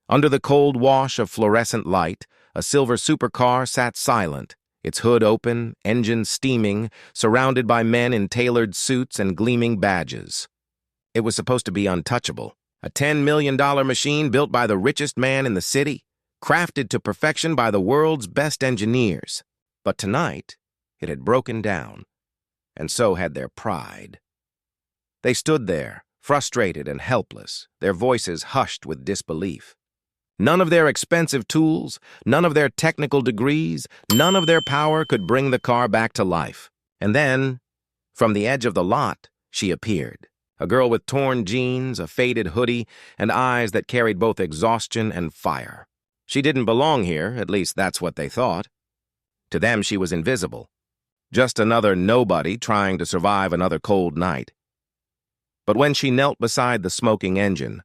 Under the cold wash of fluorescent light, a silver supercar sat silent, its hood open, engine steaming, surrounded by men in tailored suits and gleaming badges. It was supposed to be untouchable, a $10 million machine built by the richest man in the city, crafted to perfection by the world's best engineers. But tonight, it had broken down, and so had their pride. They stood there, frustrated and helpless, their voices hushed with disbelief. None of their expensive tools, none of their technical degrees, none of their power could bring the car back to life. And then, from the edge of the lot, she appeared. A girl with torn jeans, a faded hoodie, and eyes that carried both exhaustion and fire. She didn't belong here, at least that's what they thought. To them, she was invisible. Just another nobody trying to survive another cold night. But when she knelt beside the smoking engine,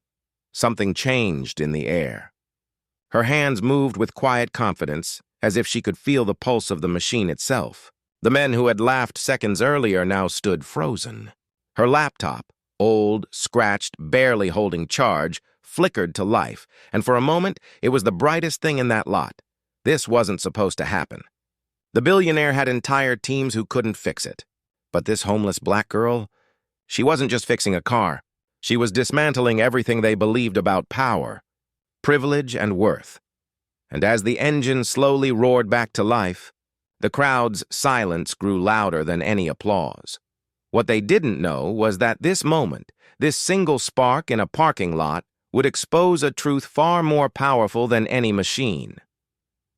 something changed in the air. Her hands moved with quiet confidence, as if she could feel the pulse of the machine itself. The men who had laughed seconds earlier now stood frozen. Her laptop, old, scratched, barely holding charge, flickered to life, and for a moment it was the brightest thing in that lot. This wasn't supposed to happen. The billionaire had entire teams who couldn't fix it. But this homeless black girl, she wasn't just fixing a car. She was dismantling everything they believed about power, privilege, and worth. And as the engine slowly roared back to life, the crowd's silence grew louder than any applause. What they didn't know was that this moment, this single spark in a parking lot, would expose a truth far more powerful than any machine.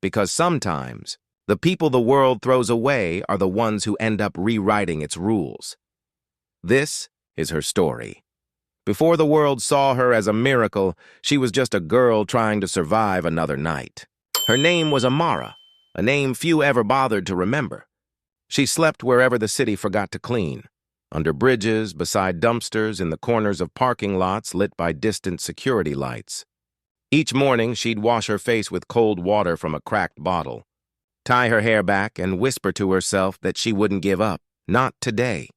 Because sometimes, the people the world throws away are the ones who end up rewriting its rules. This is her story. Before the world saw her as a miracle, she was just a girl trying to survive another night. Her name was Amara, a name few ever bothered to remember. She slept wherever the city forgot to clean, under bridges, beside dumpsters, in the corners of parking lots lit by distant security lights. Each morning, she'd wash her face with cold water from a cracked bottle, tie her hair back, and whisper to herself that she wouldn't give up, not today.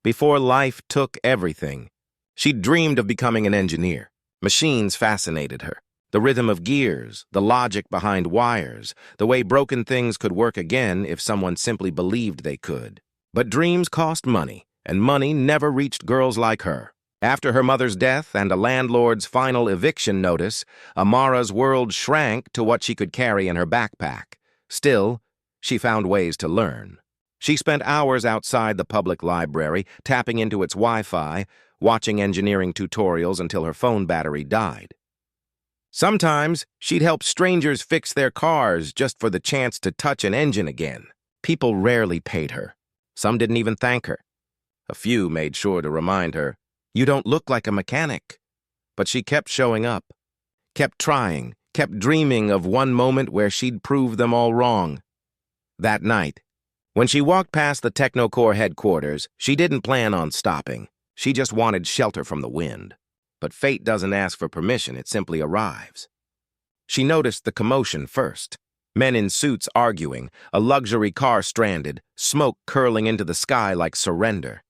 Before life took everything, she dreamed of becoming an engineer. Machines fascinated her. The rhythm of gears, the logic behind wires, the way broken things could work again if someone simply believed they could. But dreams cost money, and money never reached girls like her. After her mother's death and a landlord's final eviction notice, Amara's world shrank to what she could carry in her backpack. Still, she found ways to learn. She spent hours outside the public library, tapping into its Wi-Fi, watching engineering tutorials until her phone battery died. Sometimes, she'd help strangers fix their cars just for the chance to touch an engine again. People rarely paid her. Some didn't even thank her. A few made sure to remind her, "You don't look like a mechanic." But she kept showing up, kept trying, kept dreaming of one moment where she'd prove them all wrong. That night, when she walked past the Technocore headquarters, she didn't plan on stopping. She just wanted shelter from the wind. But fate doesn't ask for permission, it simply arrives. She noticed the commotion first. Men in suits arguing, a luxury car stranded, smoke curling into the sky like surrender.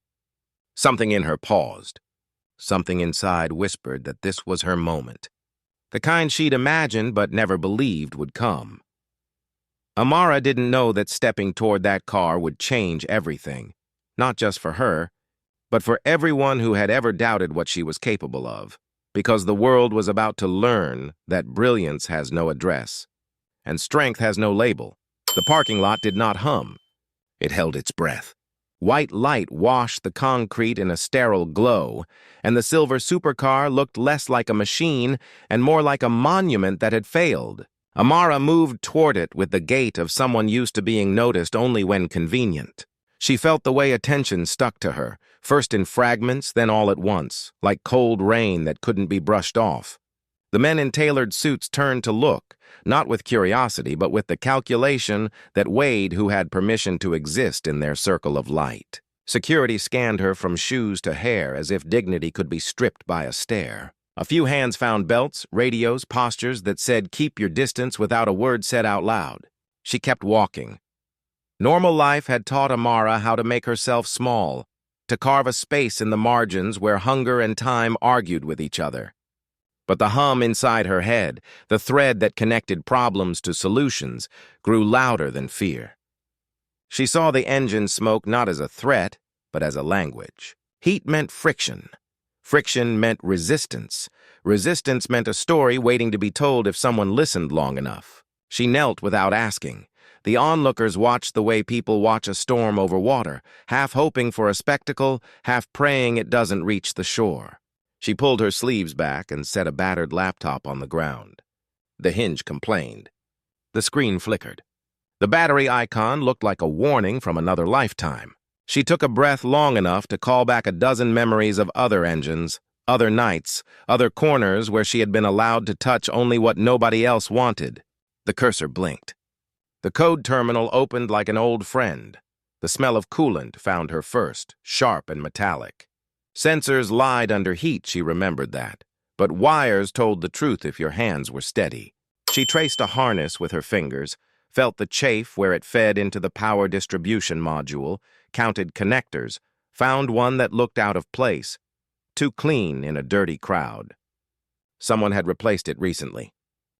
Something in her paused. Something inside whispered that this was her moment. The kind she'd imagined but never believed would come. Amara didn't know that stepping toward that car would change everything, not just for her, but for everyone who had ever doubted what she was capable of, because the world was about to learn that brilliance has no address, and strength has no label. The parking lot did not hum. It held its breath. White light washed the concrete in a sterile glow, and the silver supercar looked less like a machine and more like a monument that had failed. Amara moved toward it with the gait of someone used to being noticed only when convenient. She felt the way attention stuck to her, first in fragments, then all at once, like cold rain that couldn't be brushed off. The men in tailored suits turned to look, not with curiosity, but with the calculation that weighed who had permission to exist in their circle of light. Security scanned her from shoes to hair as if dignity could be stripped by a stare. A few hands found belts, radios, postures that said, "Keep your distance," without a word said out loud. She kept walking. Normal life had taught Amara how to make herself small, to carve a space in the margins where hunger and time argued with each other. But the hum inside her head, the thread that connected problems to solutions, grew louder than fear. She saw the engine smoke not as a threat, but as a language. Heat meant friction. Friction meant resistance. Resistance meant a story waiting to be told if someone listened long enough. She knelt without asking. The onlookers watched the way people watch a storm over water, half hoping for a spectacle, half praying it doesn't reach the shore. She pulled her sleeves back and set a battered laptop on the ground. The hinge complained. The screen flickered. The battery icon looked like a warning from another lifetime. She took a breath long enough to call back a dozen memories of other engines, other nights, other corners where she had been allowed to touch only what nobody else wanted. The cursor blinked. The code terminal opened like an old friend. The smell of coolant found her first, sharp and metallic. Sensors lied under heat, she remembered that. But wires told the truth if your hands were steady. She traced a harness with her fingers, felt the chafe where it fed into the power distribution module, counted connectors, found one that looked out of place, too clean in a dirty crowd. Someone had replaced it recently.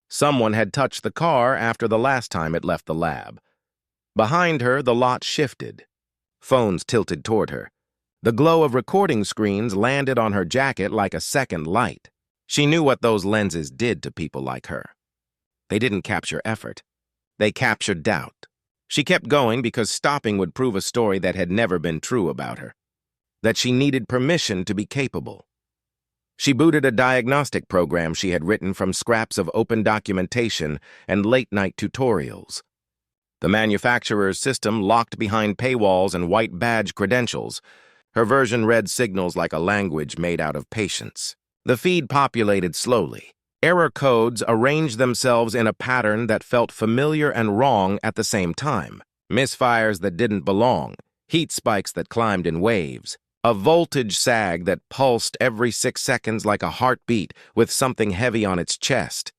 Someone had touched the car after the last time it left the lab. Behind her, the lot shifted. Phones tilted toward her. The glow of recording screens landed on her jacket like a second light. She knew what those lenses did to people like her. They didn't capture effort. They captured doubt. She kept going because stopping would prove a story that had never been true about her. That she needed permission to be capable. She booted a diagnostic program she had written from scraps of open documentation and late-night tutorials. The manufacturer's system locked behind paywalls and white badge credentials. Her version read signals like a language made out of patience. The feed populated slowly. Error codes arranged themselves in a pattern that felt familiar and wrong at the same time. Misfires that didn't belong, heat spikes that climbed in waves, a voltage sag that pulsed every 6 seconds like a heartbeat with something heavy on its chest.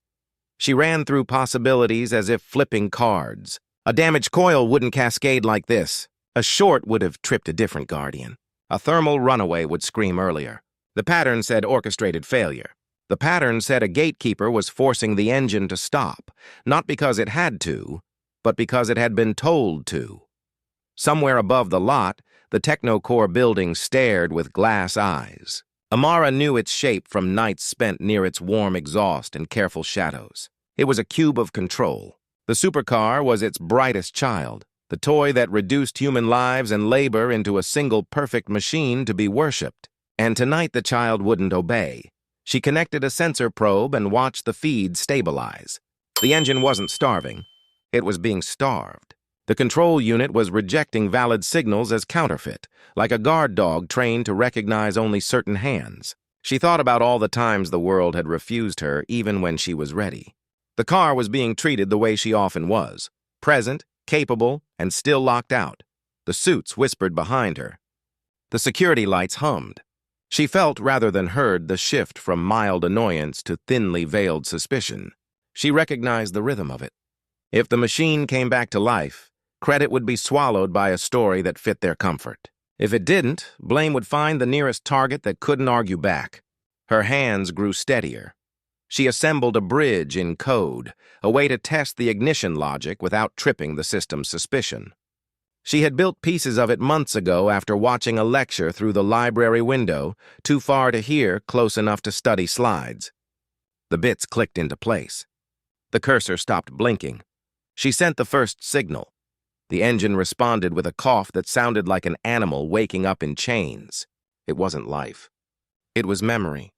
She ran through possibilities as if flipping cards. A damaged coil wouldn't cascade like this. A short would have tripped a different guardian. A thermal runaway would scream earlier. The pattern said orchestrated failure. The pattern said a gatekeeper was forcing the engine to stop, not because it had to, but because it had been told to. Somewhere above the lot, the Technocore building stared with glass eyes. Amara knew its shape from nights spent near its warm exhaust and careful shadows. It was a cube of control. The supercar was its brightest child, the toy that reduced human lives and labor into a single perfect machine to be worshipped. And tonight the child wouldn't obey. She connected a sensor probe and watched the feed stabilize. The engine wasn't starving. It was being starved. The control unit was rejecting valid signals as counterfeit, like a guard dog trained to recognize only certain hands. She thought about all the times the world had refused her even when she was ready. The car was being treated the way she often was, present, capable, and still locked out. The suits whispered behind her. The security lights hummed. She felt rather than heard the shift from mild annoyance to thinly veiled suspicion. She recognized the rhythm of it. If the machine came back to life, credit would be swallowed by a story that fit their comfort. If it didn't, blame would find the nearest target that couldn't argue back. Her hands grew steadier. She assembled a bridge in code, a way to test the ignition logic without tripping the system's suspicion. She had built pieces of it months ago after watching a lecture through the library window, too far to hear, close enough to study slides. The bits clicked into place. The cursor stopped blinking. She sent the first signal. The engine responded with a cough that sounded like an animal waking up in chains. It wasn't life. It was memory.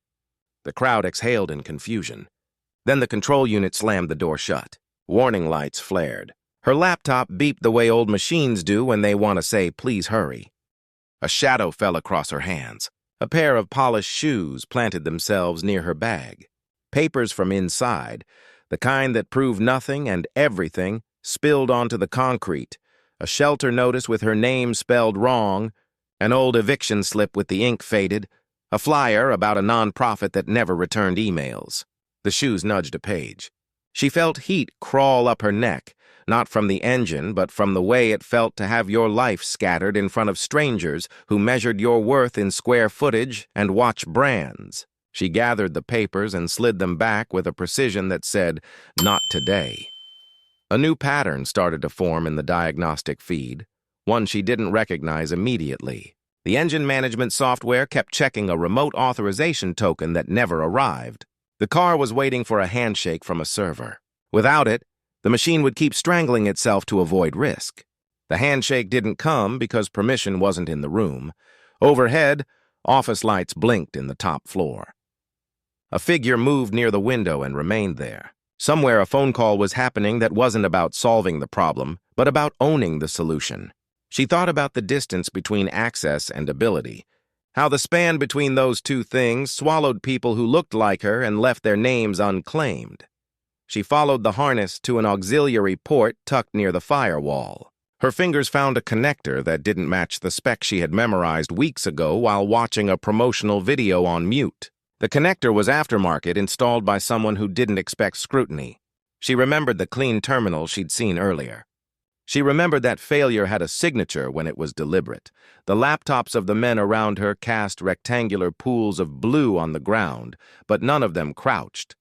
The crowd exhaled in confusion. Then the control unit slammed the door shut. Warning lights flared. Her laptop beeped the way old machines do when they want to say, "Please hurry." A shadow fell across her hands. A pair of polished shoes planted themselves near her bag. Papers from inside, the kind that proved nothing and everything, spilled onto the concrete. A shelter notice with her name spelled wrong, an old eviction slip with the ink faded, a flyer about a nonprofit that never returned emails. The shoes nudged a page. She felt heat crawl up her neck, not from the engine, but from the way it felt to have your life scattered in front of strangers who measured your worth in square footage and watch brands. She gathered the papers and slid them back with a precision that said, "Not today." A new pattern started to form in the diagnostic feed, one she didn't recognize immediately. The engine management software kept checking a remote authorization token that never arrived. The car was waiting for a handshake from a server. Without it, the machine would keep strangling itself to avoid risk. The handshake didn't come because permission wasn't in the room. Overhead, office lights blinked in the top floor. A figure moved near the window and remained there. Somewhere a phone call was happening that wasn't about solving the problem, but about owning the solution. She thought about the distance between access and ability, how the span between those two things swallowed people who looked like her and left their names unclaimed. She followed the harness to an auxiliary port tucked near the firewall. Her fingers found a connector that didn't match the spec she had memorized weeks ago while watching a promotional video on mute. The connector was aftermarket, installed by someone who didn't expect scrutiny. She remembered the clean terminal she'd seen earlier. She remembered that failure had a signature when it was deliberate. The laptops of the men around her cast rectangular pools of blue on the ground, but none of them crouched.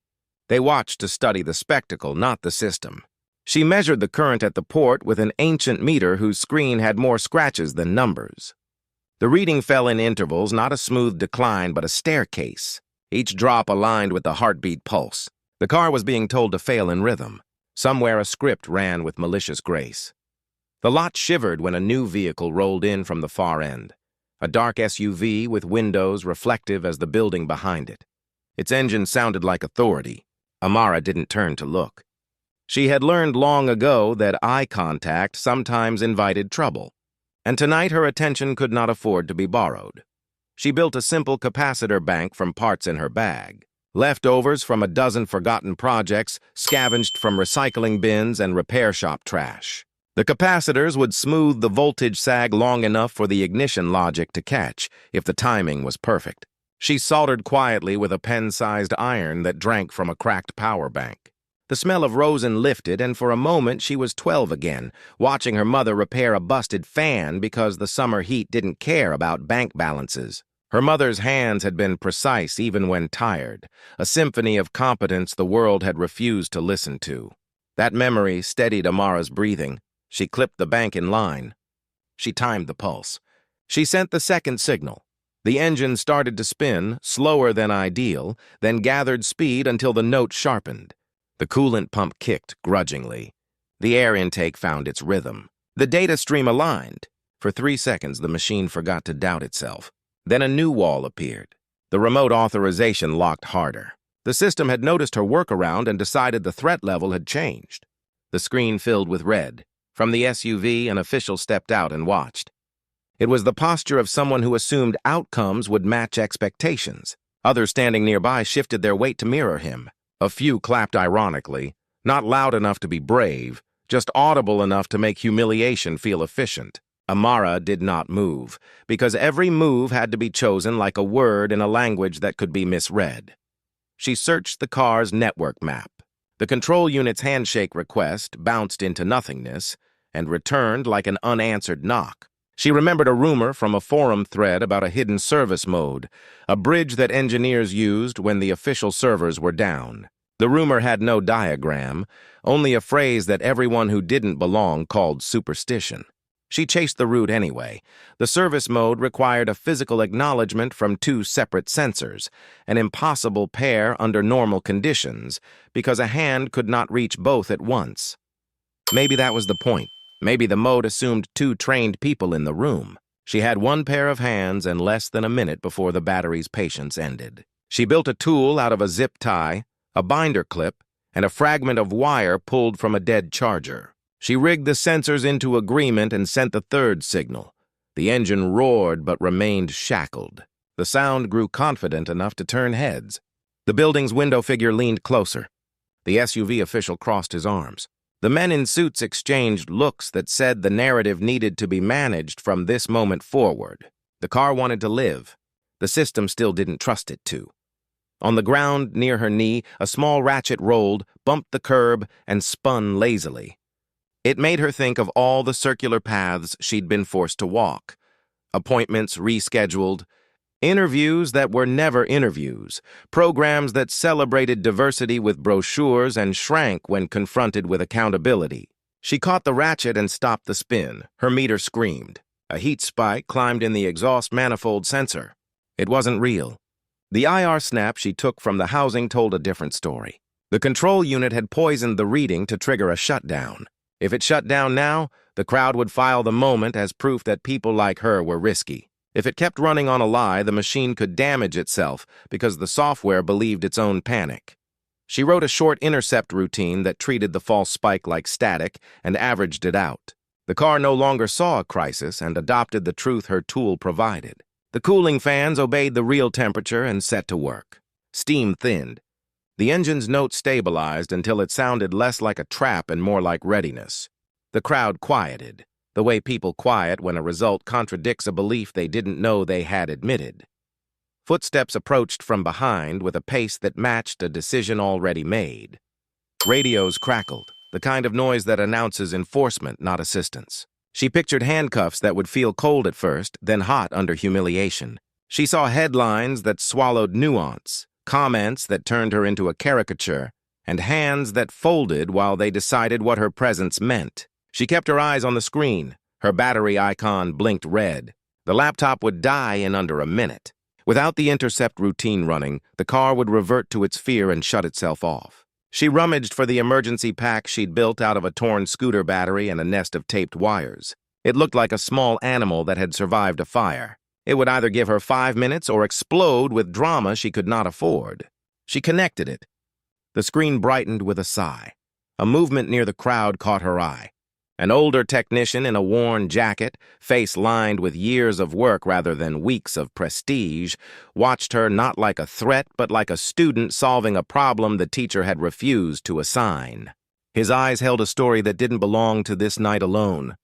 They watched to study the spectacle, not the system. She measured the current at the port with an ancient meter whose screen had more scratches than numbers. The reading fell in intervals, not a smooth decline, but a staircase. Each drop aligned with the heartbeat pulse. The car was being told to fail in rhythm. Somewhere a script ran with malicious grace. The lot shivered when a new vehicle rolled in from the far end. A dark SUV with windows reflective as the building behind it. Its engine sounded like authority. Amara didn't turn to look. She had learned long ago that eye contact sometimes invited trouble, and tonight her attention could not afford to be borrowed. She built a simple capacitor bank from parts in her bag. Leftovers from a dozen forgotten projects, scavenged from recycling bins and repair shop trash. The capacitors would smooth the voltage sag long enough for the ignition logic to catch, if the timing was perfect. She soldered quietly with a pen-sized iron that drank from a cracked power bank. The smell of rosin lifted, and for a moment she was 12 again, watching her mother repair a busted fan because the summer heat didn't care about bank balances. Her mother's hands had been precise even when tired, a symphony of competence the world had refused to listen to. That memory steadied Amara's breathing. She clipped the bank in line. She timed the pulse. She sent the second signal. The engine started to spin, slower than ideal, then gathered speed until the note sharpened. The coolant pump kicked grudgingly. The air intake found its rhythm. The data stream aligned. For 3 seconds, the machine forgot to doubt itself. Then a new wall appeared. The remote authorization locked harder. The system had noticed her workaround and decided the threat level had changed. The screen filled with red. From the SUV, an official stepped out and watched. It was the posture of someone who assumed outcomes would match expectations. Others standing nearby shifted their weight to mirror him. A few clapped ironically, not loud enough to be brave, just audible enough to make humiliation feel efficient. Amara did not move, because every move had to be chosen like a word in a language that could be misread. She searched the car's network map. The control unit's handshake request bounced into nothingness and returned like an unanswered knock. She remembered a rumor from a forum thread about a hidden service mode, a bridge that engineers used when the official servers were down. The rumor had no diagram, only a phrase that everyone who didn't belong called superstition. She chased the route anyway. The service mode required a physical acknowledgement from 2 separate sensors, an impossible pair under normal conditions, because a hand could not reach both at once. Maybe that was the point. Maybe the mode assumed 2 trained people in the room. She had 1 pair of hands and less than a minute before the battery's patience ended. She built a tool out of a zip tie, a binder clip, and a fragment of wire pulled from a dead charger. She rigged the sensors into agreement and sent the 3rd signal. The engine roared but remained shackled. The sound grew confident enough to turn heads. The building's window figure leaned closer. The SUV official crossed his arms. The men in suits exchanged looks that said the narrative needed to be managed from this moment forward. The car wanted to live. The system still didn't trust it to. On the ground near her knee, a small ratchet rolled, bumped the curb, and spun lazily. It made her think of all the circular paths she'd been forced to walk. Appointments rescheduled, Interviews that were never interviews, programs that celebrated diversity with brochures and shrank when confronted with accountability. She caught the ratchet and stopped the spin. Her meter screamed. A heat spike climbed in the exhaust manifold sensor. It wasn't real. The IR snap she took from the housing told a different story. The control unit had poisoned the reading to trigger a shutdown. If it shut down now, the crowd would file the moment as proof that people like her were risky. If it kept running on a lie, the machine could damage itself because the software believed its own panic. She wrote a short intercept routine that treated the false spike like static and averaged it out. The car no longer saw a crisis and adopted the truth her tool provided. The cooling fans obeyed the real temperature and set to work. Steam thinned. The engine's note stabilized until it sounded less like a trap and more like readiness. The crowd quieted, the way people quiet when a result contradicts a belief they didn't know they had admitted. Footsteps approached from behind with a pace that matched a decision already made. Radios crackled, the kind of noise that announces enforcement, not assistance. She pictured handcuffs that would feel cold at first, then hot under humiliation. She saw headlines that swallowed nuance, comments that turned her into a caricature, and hands that folded while they decided what her presence meant. She kept her eyes on the screen. Her battery icon blinked red. The laptop would die in under a minute. Without the intercept routine running, the car would revert to its fear and shut itself off. She rummaged for the emergency pack she'd built out of a torn scooter battery and a nest of taped wires. It looked like a small animal that had survived a fire. It would either give her 5 minutes or explode with drama she could not afford. She connected it. The screen brightened with a sigh. A movement near the crowd caught her eye. An older technician in a worn jacket, face lined with years of work rather than weeks of prestige, watched her not like a threat but like a student solving a problem the teacher had refused to assign. His eyes held a story that didn't belong to this night alone.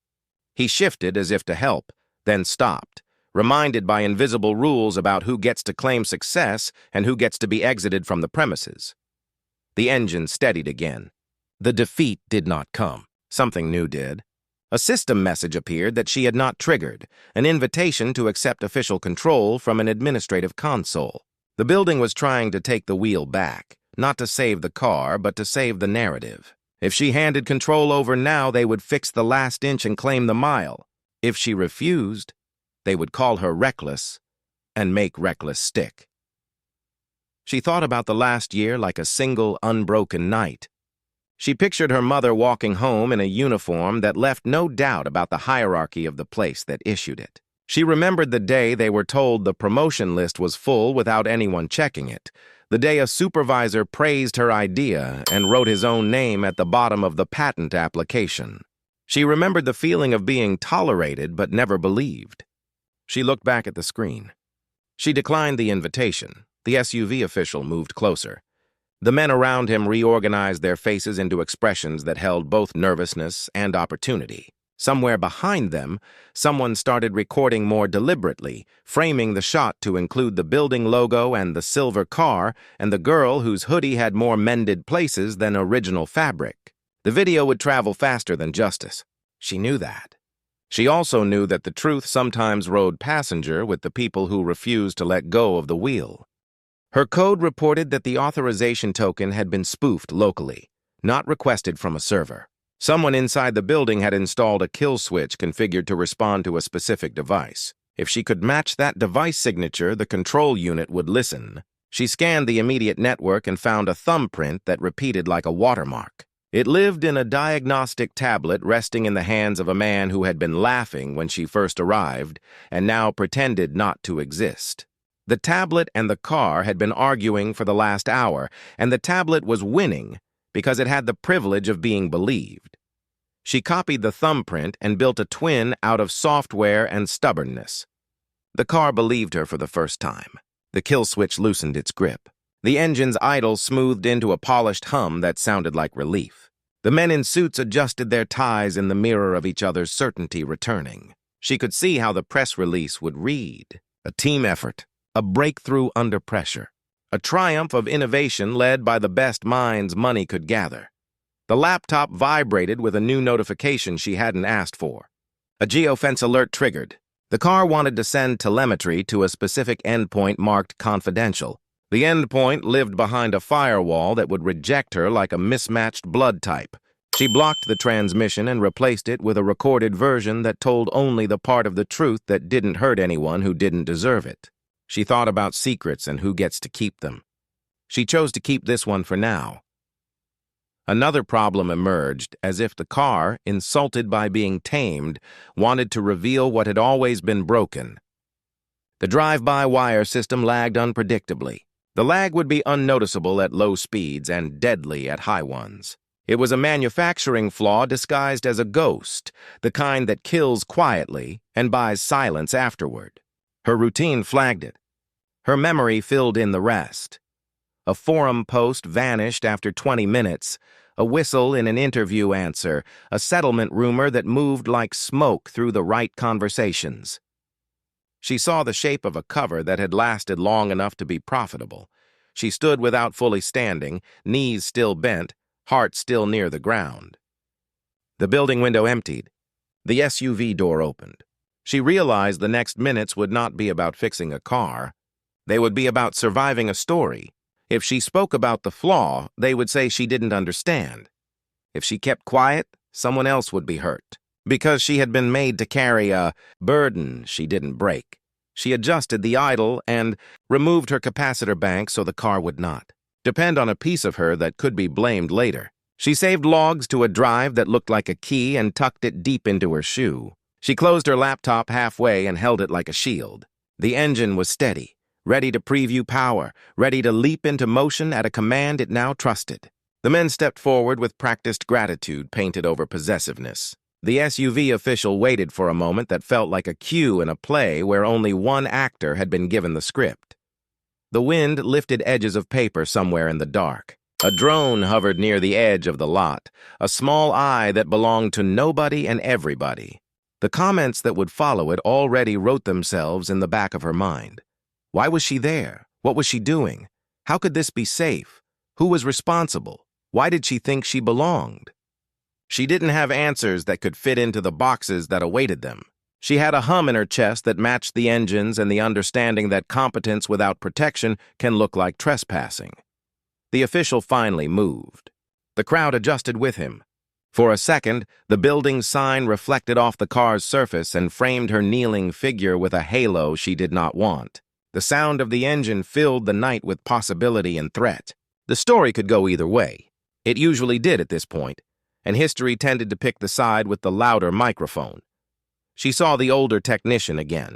He shifted as if to help, then stopped, reminded by invisible rules about who gets to claim success and who gets to be exited from the premises. The engine steadied again. The defeat did not come. Something new did. A system message appeared that she had not triggered, an invitation to accept official control from an administrative console. The building was trying to take the wheel back, not to save the car, but to save the narrative. If she handed control over now, they would fix the last inch and claim the mile. If she refused, they would call her reckless and make reckless stick. She thought about the last year like a single, unbroken night. She pictured her mother walking home in a uniform that left no doubt about the hierarchy of the place that issued it. She remembered the day they were told the promotion list was full without anyone checking it, the day a supervisor praised her idea and wrote his own name at the bottom of the patent application. She remembered the feeling of being tolerated but never believed. She looked back at the screen. She declined the invitation. The SUV official moved closer. The men around him reorganized their faces into expressions that held both nervousness and opportunity. Somewhere behind them, someone started recording more deliberately, framing the shot to include the building logo and the silver car and the girl whose hoodie had more mended places than original fabric. The video would travel faster than justice. She knew that. She also knew that the truth sometimes rode passenger with the people who refused to let go of the wheel. Her code reported that the authorization token had been spoofed locally, not requested from a server. Someone inside the building had installed a kill switch configured to respond to a specific device. If she could match that device signature, the control unit would listen. She scanned the immediate network and found a thumbprint that repeated like a watermark. It lived in a diagnostic tablet resting in the hands of a man who had been laughing when she first arrived and now pretended not to exist. The tablet and the car had been arguing for the last hour, and the tablet was winning because it had the privilege of being believed. She copied the thumbprint and built a twin out of software and stubbornness. The car believed her for the first time. The kill switch loosened its grip. The engine's idle smoothed into a polished hum that sounded like relief. The men in suits adjusted their ties in the mirror of each other's certainty returning. She could see how the press release would read. A team effort. A breakthrough under pressure. A triumph of innovation led by the best minds money could gather. The laptop vibrated with a new notification she hadn't asked for. A geofence alert triggered. The car wanted to send telemetry to a specific endpoint marked confidential. The endpoint lived behind a firewall that would reject her like a mismatched blood type. She blocked the transmission and replaced it with a recorded version that told only the part of the truth that didn't hurt anyone who didn't deserve it. She thought about secrets and who gets to keep them. She chose to keep this one for now. Another problem emerged, as if the car, insulted by being tamed, wanted to reveal what had always been broken. The drive-by-wire system lagged unpredictably. The lag would be unnoticeable at low speeds and deadly at high ones. It was a manufacturing flaw disguised as a ghost, the kind that kills quietly and buys silence afterward. Her routine flagged it. Her memory filled in the rest. A forum post vanished after 20 minutes, a whistle in an interview answer, a settlement rumor that moved like smoke through the right conversations. She saw the shape of a cover that had lasted long enough to be profitable. She stood without fully standing, knees still bent, heart still near the ground. The building window emptied. The SUV door opened. She realized the next minutes would not be about fixing a car. They would be about surviving a story. If she spoke about the flaw, they would say she didn't understand. If she kept quiet, someone else would be hurt. Because she had been made to carry a burden she didn't break. She adjusted the idle and removed her capacitor bank so the car would not depend on a piece of her that could be blamed later. She saved logs to a drive that looked like a key and tucked it deep into her shoe. She closed her laptop halfway and held it like a shield. The engine was steady, ready to preview power, ready to leap into motion at a command it now trusted. The men stepped forward with practiced gratitude painted over possessiveness. The SUV official waited for a moment that felt like a cue in a play where only one actor had been given the script. The wind lifted edges of paper somewhere in the dark. A drone hovered near the edge of the lot, a small eye that belonged to nobody and everybody. The comments that would follow it already wrote themselves in the back of her mind. Why was she there? What was she doing? How could this be safe? Who was responsible? Why did she think she belonged? She didn't have answers that could fit into the boxes that awaited them. She had a hum in her chest that matched the engines and the understanding that competence without protection can look like trespassing. The official finally moved. The crowd adjusted with him. For a second, the building's sign reflected off the car's surface and framed her kneeling figure with a halo she did not want. The sound of the engine filled the night with possibility and threat. The story could go either way. It usually did at this point, and history tended to pick the side with the louder microphone. She saw the older technician again.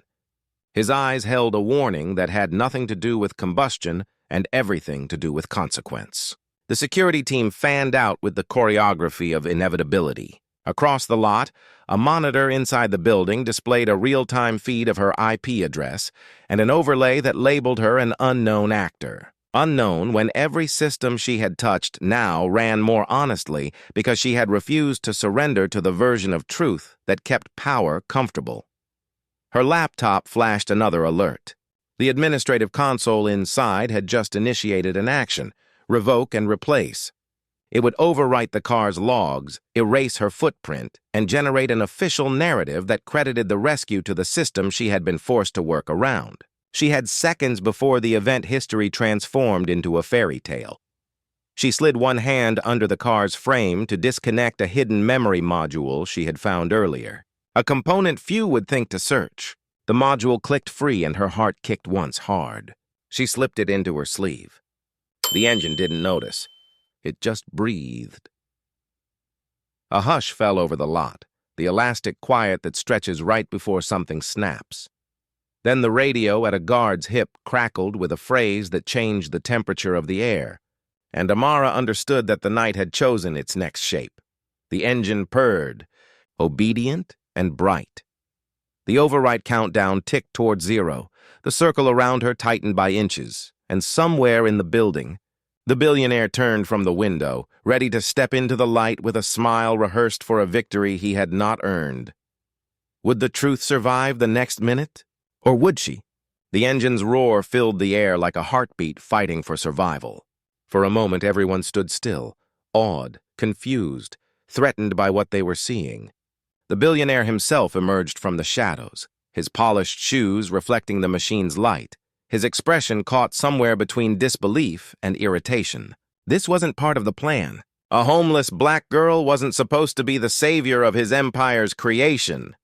His eyes held a warning that had nothing to do with combustion and everything to do with consequence. The security team fanned out with the choreography of inevitability. Across the lot, a monitor inside the building displayed a real-time feed of her IP address and an overlay that labeled her an unknown actor. Unknown when every system she had touched now ran more honestly because she had refused to surrender to the version of truth that kept power comfortable. Her laptop flashed another alert. The administrative console inside had just initiated an action: revoke and replace. It would overwrite the car's logs, erase her footprint, and generate an official narrative that credited the rescue to the system she had been forced to work around. She had seconds before the event history transformed into a fairy tale. She slid one hand under the car's frame to disconnect a hidden memory module she had found earlier. A component few would think to search. The module clicked free and her heart kicked once hard. She slipped it into her sleeve. The engine didn't notice. It just breathed. A hush fell over the lot, the elastic quiet that stretches right before something snaps. Then the radio at a guard's hip crackled with a phrase that changed the temperature of the air, and Amara understood that the night had chosen its next shape. The engine purred, obedient and bright. The overwrite countdown ticked toward 0. The circle around her tightened by inches, and somewhere in the building, the billionaire turned from the window, ready to step into the light with a smile rehearsed for a victory he had not earned. Would the truth survive the next minute? Or would she? The engine's roar filled the air like a heartbeat fighting for survival. For a moment, everyone stood still, awed, confused, threatened by what they were seeing. The billionaire himself emerged from the shadows. his polished shoes reflecting the machine's light. His expression caught somewhere between disbelief and irritation. This wasn't part of the plan. A homeless black girl wasn't supposed to be the savior of his empire's creation.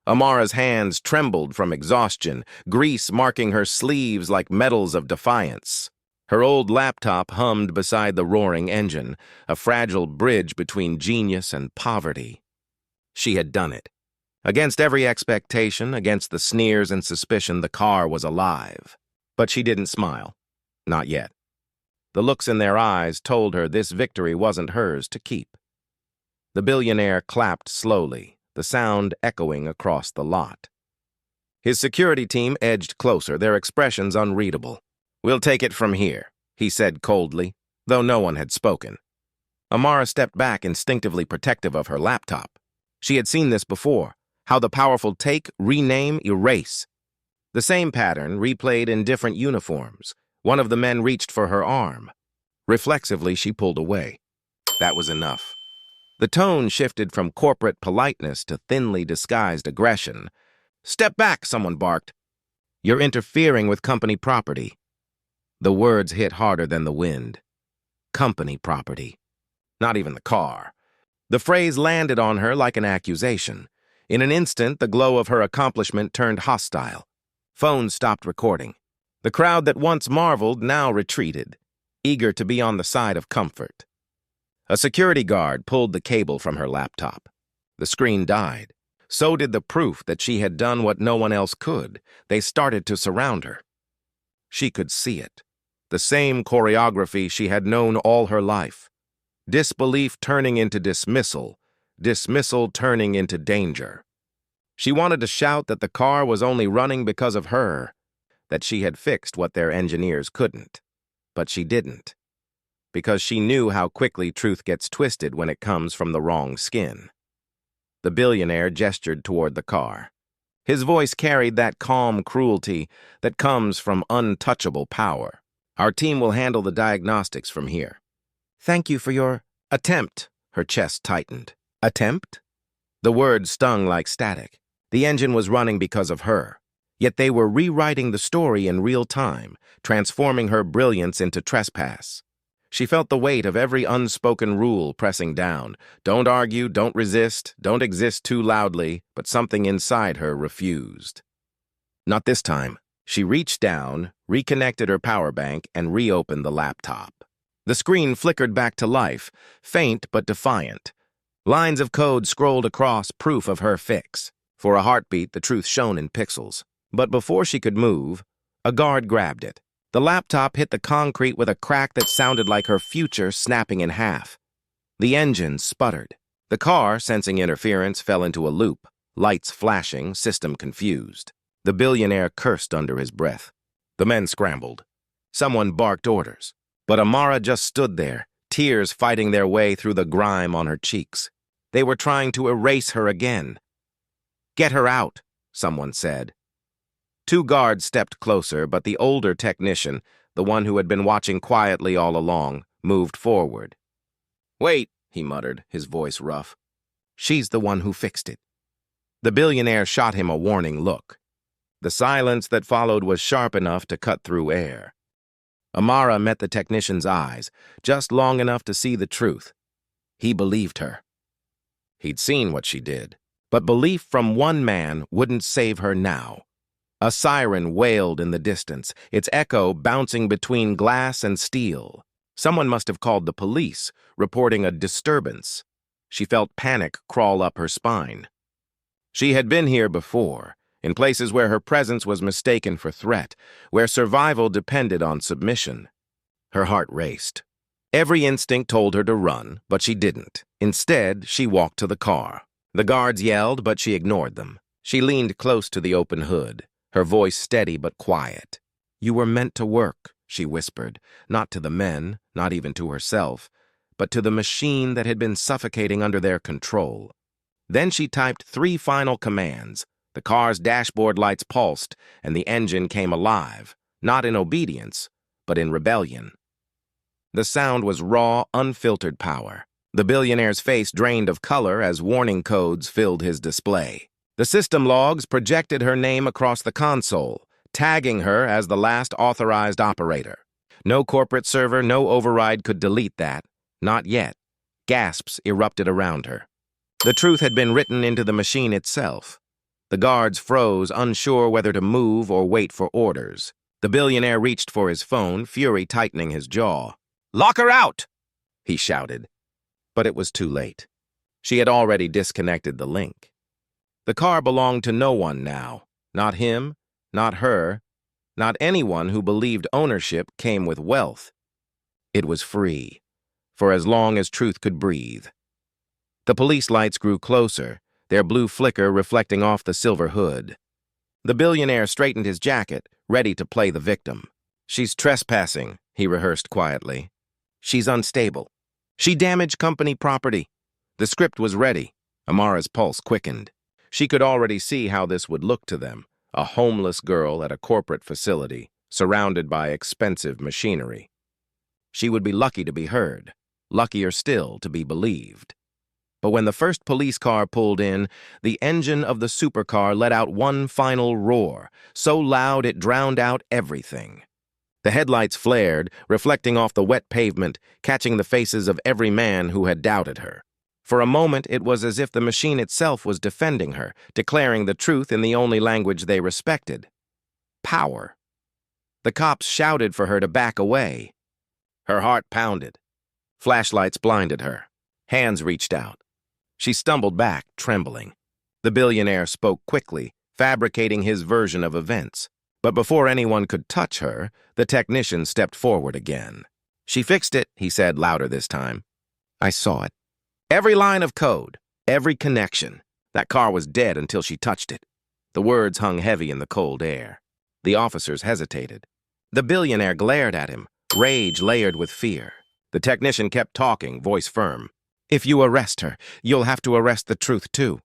Amara's hands trembled from exhaustion, grease marking her sleeves like medals of defiance. Her old laptop hummed beside the roaring engine, a fragile bridge between genius and poverty. She had done it. Against every expectation, against the sneers and suspicion, the car was alive. But she didn't smile. Not yet. The looks in their eyes told her this victory wasn't hers to keep. The billionaire clapped slowly, the sound echoing across the lot. His security team edged closer, their expressions unreadable. "We'll take it from here," he said coldly, though no one had spoken. Amara stepped back, instinctively protective of her laptop. She had seen this before, how the powerful take, rename, erase. The same pattern replayed in different uniforms. One of the men reached for her arm. Reflexively, she pulled away. That was enough. The tone shifted from corporate politeness to thinly disguised aggression. "Step back," someone barked. "You're interfering with company property." The words hit harder than the wind. Company property. Not even the car. The phrase landed on her like an accusation. In an instant, the glow of her accomplishment turned hostile. Phones stopped recording. The crowd that once marveled now retreated, eager to be on the side of comfort. A security guard pulled the cable from her laptop. The screen died. So did the proof that she had done what no one else could. They started to surround her. She could see it. The same choreography she had known all her life. Disbelief turning into dismissal, dismissal turning into danger. She wanted to shout that the car was only running because of her, that she had fixed what their engineers couldn't. But she didn't, because she knew how quickly truth gets twisted when it comes from the wrong skin. The billionaire gestured toward the car. His voice carried that calm cruelty that comes from untouchable power. "Our team will handle the diagnostics from here." "Thank you for your attempt," her chest tightened. Attempt? The word stung like static. The engine was running because of her. Yet they were rewriting the story in real time, transforming her brilliance into trespass. She felt the weight of every unspoken rule pressing down. Don't argue, don't resist, don't exist too loudly, but something inside her refused. Not this time. She reached down, reconnected her power bank, and reopened the laptop. The screen flickered back to life, faint but defiant. Lines of code scrolled across, proof of her fix. For a heartbeat, the truth shone in pixels. But before she could move, a guard grabbed it. The laptop hit the concrete with a crack that sounded like her future snapping in half. The engine sputtered. The car, sensing interference, fell into a loop, lights flashing, system confused. The billionaire cursed under his breath. The men scrambled. Someone barked orders. But Amara just stood there, tears fighting their way through the grime on her cheeks. They were trying to erase her again. "Get her out," someone said. Two guards stepped closer, but the older technician, the one who had been watching quietly all along, moved forward. "Wait," he muttered, his voice rough. "She's the one who fixed it." The billionaire shot him a warning look. The silence that followed was sharp enough to cut through air. Amara met the technician's eyes, just long enough to see the truth. He believed her. He'd seen what she did, but belief from one man wouldn't save her now. A siren wailed in the distance, its echo bouncing between glass and steel. Someone must have called the police, reporting a disturbance. She felt panic crawl up her spine. She had been here before, in places where her presence was mistaken for threat, where survival depended on submission. Her heart raced. Every instinct told her to run, but she didn't. Instead, she walked to the car. The guards yelled, but she ignored them. She leaned close to the open hood, her voice steady but quiet. "You were meant to work," she whispered, not to the men, not even to herself, but to the machine that had been suffocating under their control. Then she typed 3 final commands. The car's dashboard lights pulsed, and the engine came alive, not in obedience, but in rebellion. The sound was raw, unfiltered power. The billionaire's face drained of color as warning codes filled his display. The system logs projected her name across the console, tagging her as the last authorized operator. No corporate server, no override could delete that. Not yet. Gasps erupted around her. The truth had been written into the machine itself. The guards froze, unsure whether to move or wait for orders. The billionaire reached for his phone, fury tightening his jaw. "Lock her out!" he shouted. But it was too late. She had already disconnected the link. The car belonged to no one now. Not him, not her, not anyone who believed ownership came with wealth. It was free, for as long as truth could breathe. The police lights grew closer, their blue flicker reflecting off the silver hood. The billionaire straightened his jacket, ready to play the victim. "She's trespassing," he rehearsed quietly. "She's unstable. She damaged company property." The script was ready. Amara's pulse quickened. She could already see how this would look to them, a homeless girl at a corporate facility, surrounded by expensive machinery. She would be lucky to be heard, luckier still to be believed. But when the first police car pulled in, the engine of the supercar let out one final roar, so loud it drowned out everything. The headlights flared, reflecting off the wet pavement, catching the faces of every man who had doubted her. For a moment, it was as if the machine itself was defending her, declaring the truth in the only language they respected. Power. The cops shouted for her to back away. Her heart pounded. Flashlights blinded her. Hands reached out. She stumbled back, trembling. The billionaire spoke quickly, fabricating his version of events. But before anyone could touch her, the technician stepped forward again. "She fixed it," he said, louder this time. "I saw it. Every line of code, every connection. That car was dead until she touched it." The words hung heavy in the cold air. The officers hesitated. The billionaire glared at him, rage layered with fear. The technician kept talking, voice firm. "If you arrest her, you'll have to arrest the truth too."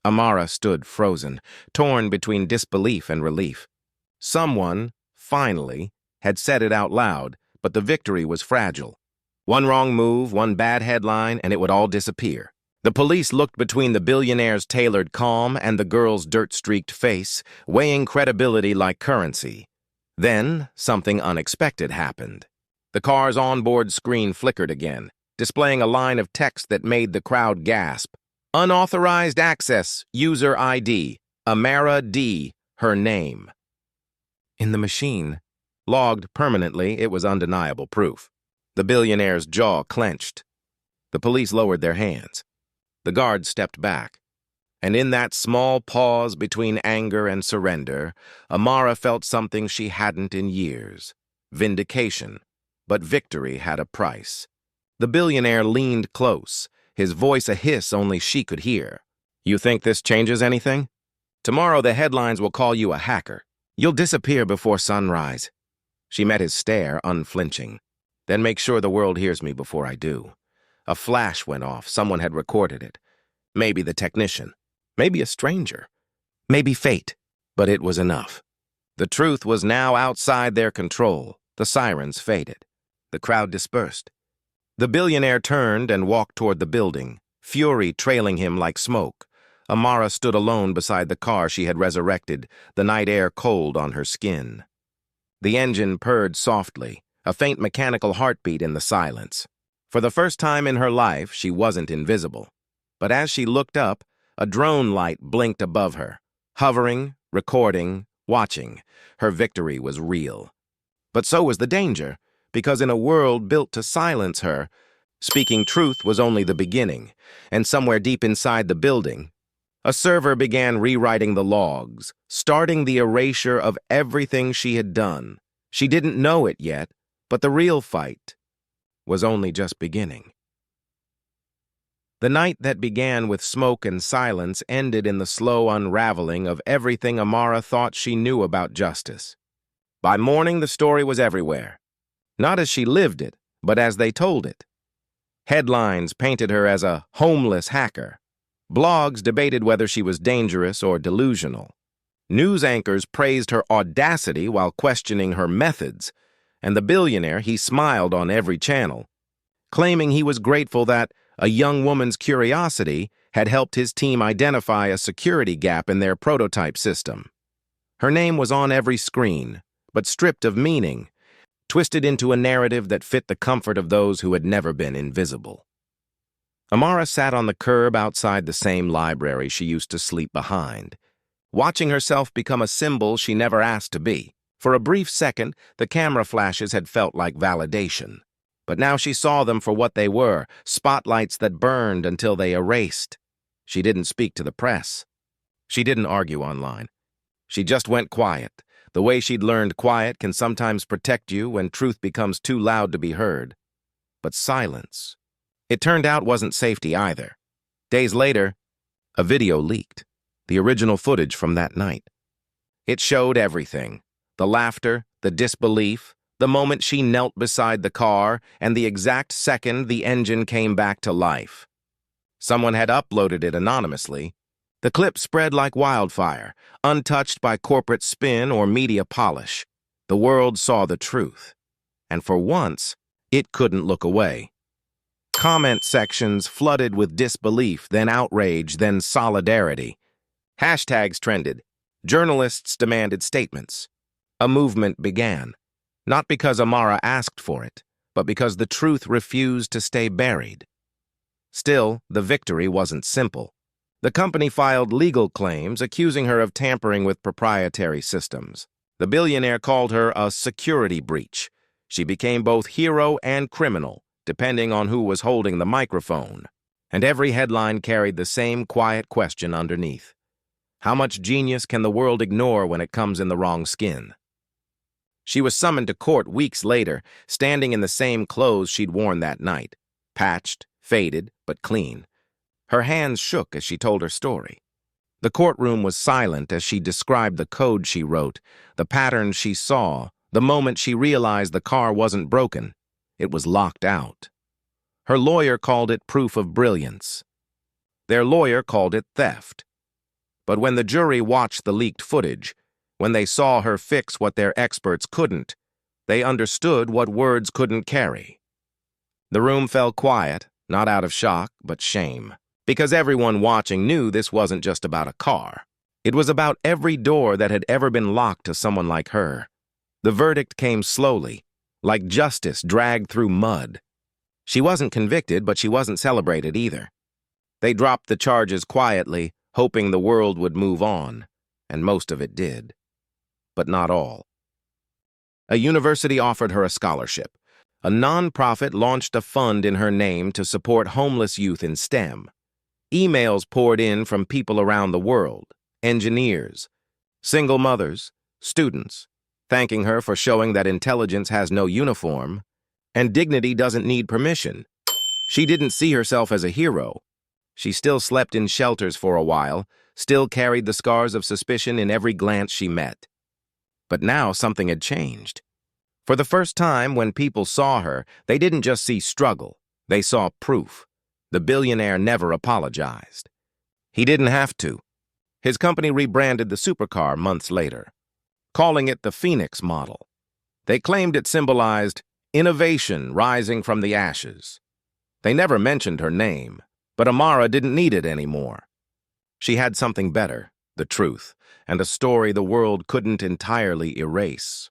Amara stood frozen, torn between disbelief and relief. Someone, finally, had said it out loud, but the victory was fragile. One wrong move, one bad headline, and it would all disappear. The police looked between the billionaire's tailored calm and the girl's dirt-streaked face, weighing credibility like currency. Then, something unexpected happened. The car's onboard screen flickered again, displaying a line of text that made the crowd gasp. "Unauthorized access, user ID, Amara D, her name." In the machine, logged permanently, it was undeniable proof. The billionaire's jaw clenched. The police lowered their hands. The guards stepped back. And in that small pause between anger and surrender, Amara felt something she hadn't in years. Vindication. But victory had a price. The billionaire leaned close, his voice a hiss only she could hear. "You think this changes anything? Tomorrow the headlines will call you a hacker. You'll disappear before sunrise." She met his stare, unflinching. "Then make sure the world hears me before I do." A flash went off. Someone had recorded it. Maybe the technician. Maybe a stranger. Maybe fate. But it was enough. The truth was now outside their control. The sirens faded. The crowd dispersed. The billionaire turned and walked toward the building, fury trailing him like smoke. Amara stood alone beside the car she had resurrected, the night air cold on her skin. The engine purred softly, a faint mechanical heartbeat in the silence. For the first time in her life, she wasn't invisible. But as she looked up, a drone light blinked above her. Hovering, recording, watching, her victory was real. But so was the danger, because in a world built to silence her, speaking truth was only the beginning, and somewhere deep inside the building, a server began rewriting the logs, starting the erasure of everything she had done. She didn't know it yet, but the real fight was only just beginning. The night that began with smoke and silence ended in the slow unraveling of everything Amara thought she knew about justice. By morning, the story was everywhere. Not as she lived it, but as they told it. Headlines painted her as a homeless hacker. Blogs debated whether she was dangerous or delusional. News anchors praised her audacity while questioning her methods, and the billionaire, he smiled on every channel, claiming he was grateful that a young woman's curiosity had helped his team identify a security gap in their prototype system. Her name was on every screen, but stripped of meaning, twisted into a narrative that fit the comfort of those who had never been invisible. Amara sat on the curb outside the same library she used to sleep behind, watching herself become a symbol she never asked to be. For a brief second, the camera flashes had felt like validation. But now she saw them for what they were, spotlights that burned until they erased. She didn't speak to the press. She didn't argue online. She just went quiet. The way she'd learned quiet can sometimes protect you when truth becomes too loud to be heard. But silence. It turned out wasn't safety either. Days later, a video leaked. The original footage from that night. It showed everything. The laughter, the disbelief, the moment she knelt beside the car, and the exact second the engine came back to life. Someone had uploaded it anonymously. The clip spread like wildfire, untouched by corporate spin or media polish. The world saw the truth. And for once, it couldn't look away. Comment sections flooded with disbelief, then outrage, then solidarity. Hashtags trended. Journalists demanded statements. A movement began. Not because Amara asked for it, but because the truth refused to stay buried. Still, the victory wasn't simple. The company filed legal claims accusing her of tampering with proprietary systems. The billionaire called her a security breach. She became both hero and criminal, depending on who was holding the microphone. And every headline carried the same quiet question underneath. How much genius can the world ignore when it comes in the wrong skin? She was summoned to court weeks later, standing in the same clothes she'd worn that night. Patched, faded, but clean. Her hands shook as she told her story. The courtroom was silent as she described the code she wrote, the patterns she saw, the moment she realized the car wasn't broken. It was locked out. Her lawyer called it proof of brilliance. Their lawyer called it theft. But when the jury watched the leaked footage, when they saw her fix what their experts couldn't, they understood what words couldn't carry. The room fell quiet, not out of shock, but shame. Because everyone watching knew this wasn't just about a car. It was about every door that had ever been locked to someone like her. The verdict came slowly, like justice dragged through mud. She wasn't convicted, but she wasn't celebrated either. They dropped the charges quietly, hoping the world would move on, and most of it did. But not all. A university offered her a scholarship. A nonprofit launched a fund in her name to support homeless youth in STEM. Emails poured in from people around the world, engineers, single mothers, students, thanking her for showing that intelligence has no uniform, and dignity doesn't need permission. She didn't see herself as a hero. She still slept in shelters for a while, still carried the scars of suspicion in every glance she met. But now something had changed. For the first time, when people saw her, they didn't just see struggle. They saw proof. The billionaire never apologized. He didn't have to. His company rebranded the supercar months later, calling it the Phoenix model. They claimed it symbolized innovation rising from the ashes. They never mentioned her name, but Amara didn't need it anymore. She had something better, the truth, and a story the world couldn't entirely erase.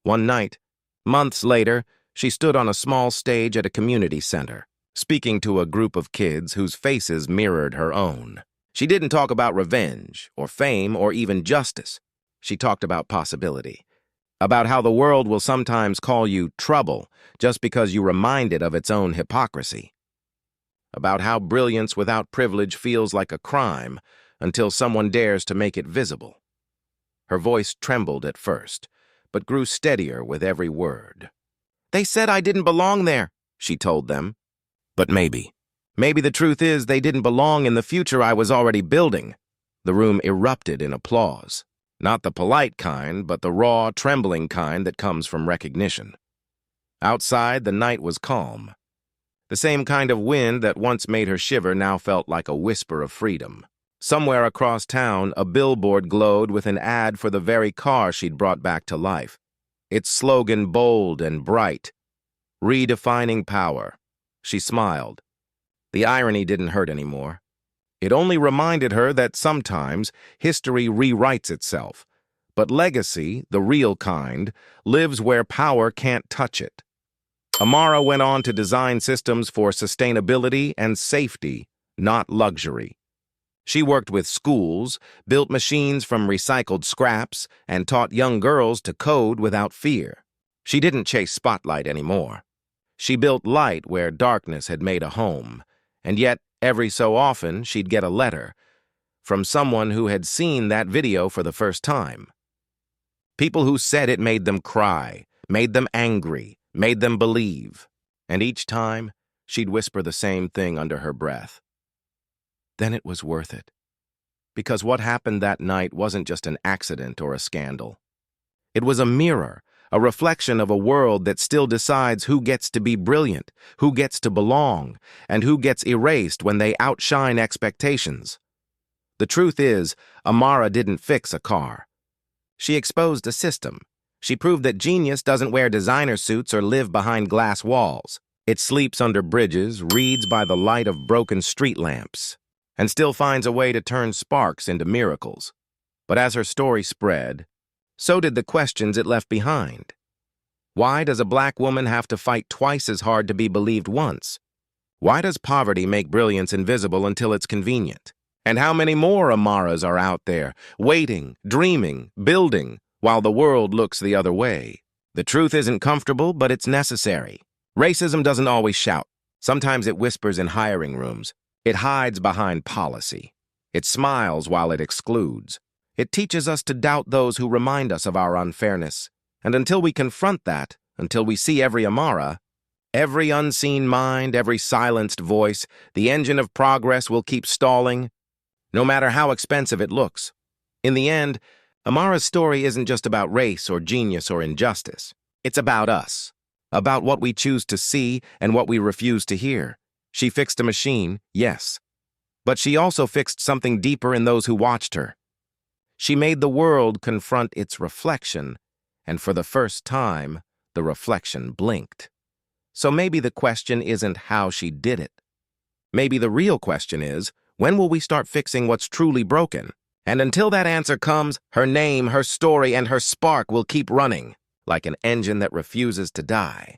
One night, months later, she stood on a small stage at a community center, speaking to a group of kids whose faces mirrored her own. She didn't talk about revenge, or fame, or even justice. She talked about possibility, about how the world will sometimes call you trouble just because you remind it of its own hypocrisy, about how brilliance without privilege feels like a crime until someone dares to make it visible. Her voice trembled at first, but grew steadier with every word. "They said I didn't belong there," she told them. But maybe the truth is they didn't belong in the future I was already building. The room erupted in applause. Not the polite kind, but the raw, trembling kind that comes from recognition. Outside, the night was calm. The same kind of wind that once made her shiver now felt like a whisper of freedom. Somewhere across town, a billboard glowed with an ad for the very car she'd brought back to life. Its slogan bold and bright, "Redefining power." She smiled. The irony didn't hurt anymore. It only reminded her that sometimes history rewrites itself, but legacy, the real kind, lives where power can't touch it. Amara went on to design systems for sustainability and safety, not luxury. She worked with schools, built machines from recycled scraps, and taught young girls to code without fear. She didn't chase spotlight anymore. She built light where darkness had made a home, and yet every so often she'd get a letter from someone who had seen that video for the first time. People who said it made them cry, made them angry, made them believe, and each time she'd whisper the same thing under her breath. Then it was worth it. Because what happened that night wasn't just an accident or a scandal. It was a mirror, a reflection of a world that still decides who gets to be brilliant, who gets to belong, and who gets erased when they outshine expectations. The truth is, Amara didn't fix a car. She exposed a system. She proved that genius doesn't wear designer suits or live behind glass walls. It sleeps under bridges, reads by the light of broken street lamps, and still finds a way to turn sparks into miracles. But as her story spread, so did the questions it left behind. Why does a black woman have to fight twice as hard to be believed once? Why does poverty make brilliance invisible until it's convenient? And how many more Amaras are out there, waiting, dreaming, building, while the world looks the other way? The truth isn't comfortable, but it's necessary. Racism doesn't always shout. Sometimes it whispers in hiring rooms. It hides behind policy. It smiles while it excludes. It teaches us to doubt those who remind us of our unfairness. And until we confront that, until we see every Amara, every unseen mind, every silenced voice, the engine of progress will keep stalling, no matter how expensive it looks. In the end, Amara's story isn't just about race or genius or injustice. It's about us, about what we choose to see and what we refuse to hear. She fixed a machine, yes, but she also fixed something deeper in those who watched her. She made the world confront its reflection, and for the first time, the reflection blinked. So maybe the question isn't how she did it. Maybe the real question is, when will we start fixing what's truly broken? And until that answer comes, her name, her story, and her spark will keep running, like an engine that refuses to die.